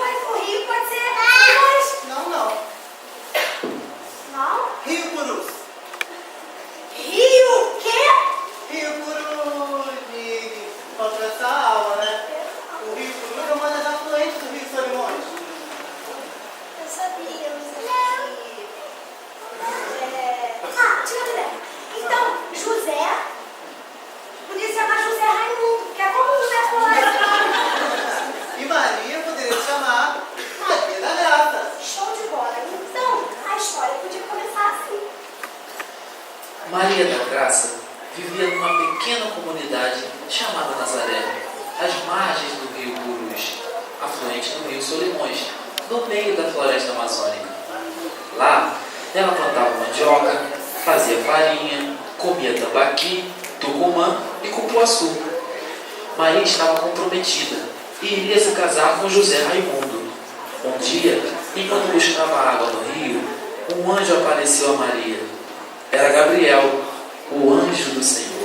O rio pode ser Solimões. Não, não. Não? Rio Purus. Rio o quê? Rio Purus de contra essa aula, né? O Rio Purus é uma das afluentes do Rio Solimões. Eu sabia, deixa eu ver. Então, José podia se chamar José Raimundo, que é como José Colar. E Maria poderia se chamar Maria da Graça. Show de bola. Então, a história podia começar assim. Maria da Graça vivia numa pequena comunidade chamada Nazaré, às margens do rio Purus, afluente do rio Solimões, no meio da floresta amazônica. Lá, ela plantava mandioca, fazia farinha, comia tambaqui, tucumã e cupuaçu. Maria estava comprometida e iria se casar com José Raimundo. Um dia, enquanto buscava água no rio, um anjo apareceu a Maria. Era Gabriel, o anjo do Senhor.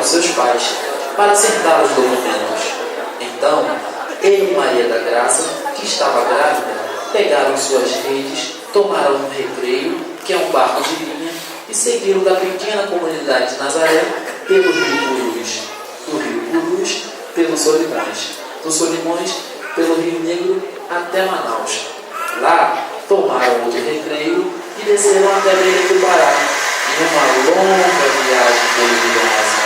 Seus pais, para acertar os documentos. Então, ele e Maria da Graça, que estava grávida, pegaram suas redes, tomaram um recreio, que é um barco de linha, e seguiram da pequena comunidade de Nazaré pelo rio Purus, do rio Purus pelo Solimões, do Solimões pelo Rio Negro até Manaus. Lá, tomaram outro recreio e desceram até Belém do Pará, em uma longa viagem pelo rio Amazonas.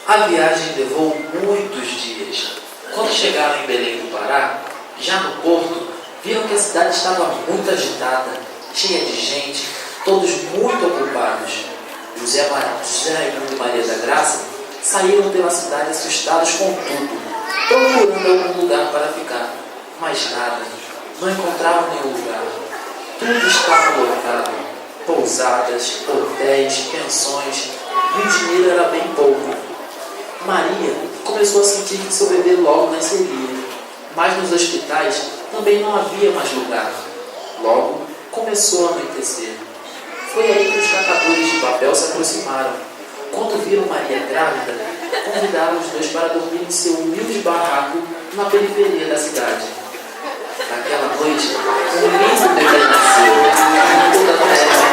A viagem levou muitos dias. Quando chegaram em Belém do Pará, já no porto, viram que a cidade estava muito agitada, cheia de gente, todos muito ocupados. José Raimundo e Maria da Graça saíram pela cidade assustados com tudo, procurando algum lugar para ficar. Mas nada, não encontravam nenhum lugar. Tudo estava lotado, pousadas, hotéis, pensões, e o dinheiro era bem pouco. Maria começou a sentir que seu bebê logo nasceria, mas nos hospitais também não havia mais lugar. Logo começou a anoitecer. Foi aí que os catadores de papel se aproximaram. Quando viram Maria grávida, convidaram os dois para dormir em seu humilde barraco na periferia da cidade. Naquela noite, um lindo bebê nasceu, e toda a terra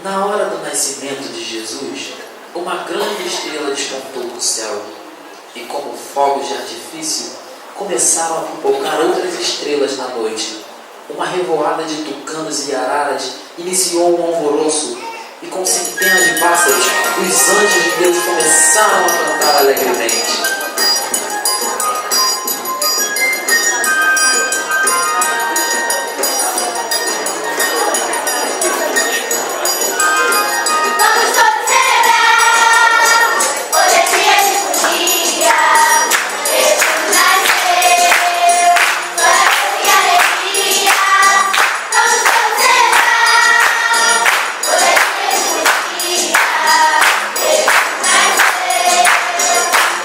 Na hora do nascimento de Jesus, uma grande estrela despontou no céu, e como fogos de artifício, começaram a pipocar outras estrelas na noite. Uma revoada de tucanos e araras iniciou um alvoroço, e com centenas de pássaros, os anjos de Deus começaram a cantar alegremente.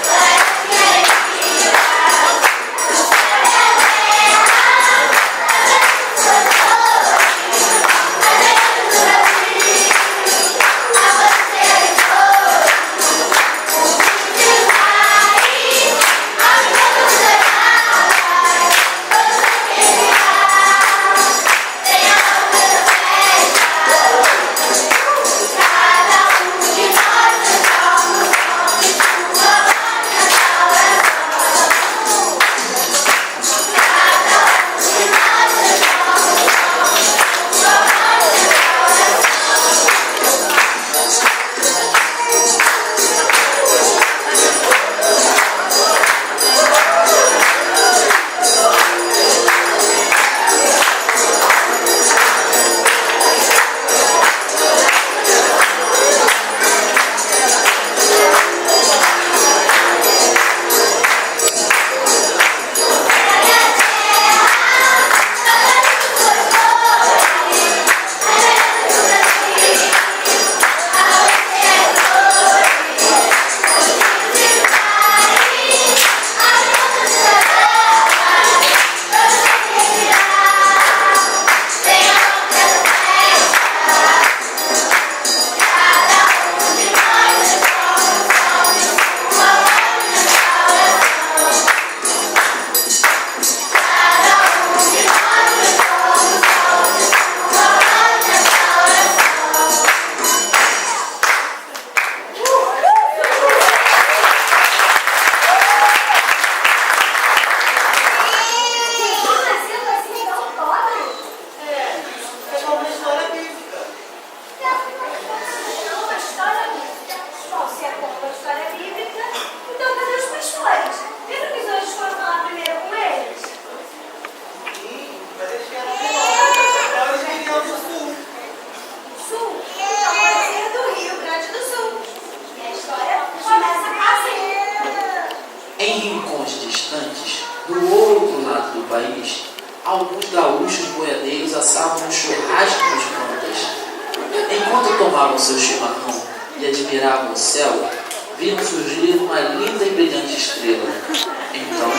Vai alguns gaúchos boiadeiros assavam um churrasco nos plantas. Enquanto tomavam seu chimarrão e admiravam o céu, viram surgir uma linda e brilhante estrela. Então,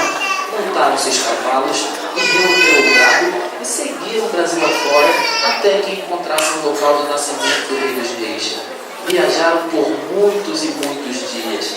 montaram seus cavalos e reuniram o gado e seguiram o Brasil afora até que encontrassem o local do nascimento do Rei dos Reis. Viajaram por muitos e muitos dias.